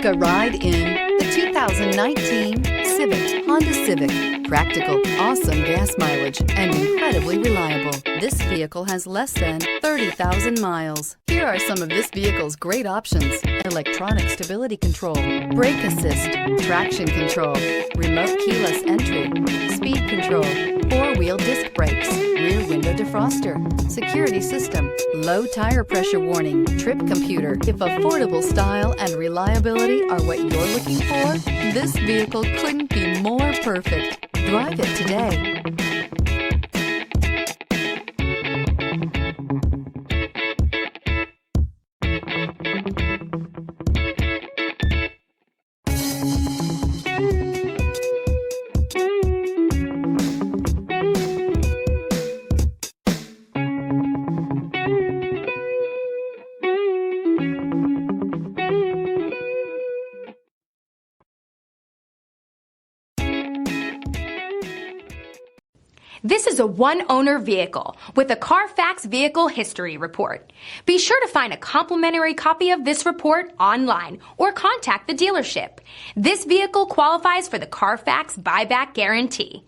Take a ride in the 2019 Civic, Honda Civic. Practical, awesome gas mileage, and incredibly reliable. This vehicle has less than 30,000 miles. Here are some of this vehicle's great options: electronic stability control, brake assist, traction control, remote keyless entry, speed control, four-wheel disc brakes, rear window defroster, security system, low tire pressure warning, trip computer. If affordable style and reliability are what you're looking for, this vehicle couldn't be more perfect. Drive it today. This is a one-owner vehicle with a Carfax Vehicle History Report. Be sure to find a complimentary copy of this report online or contact the dealership. This vehicle qualifies for the Carfax Buyback Guarantee.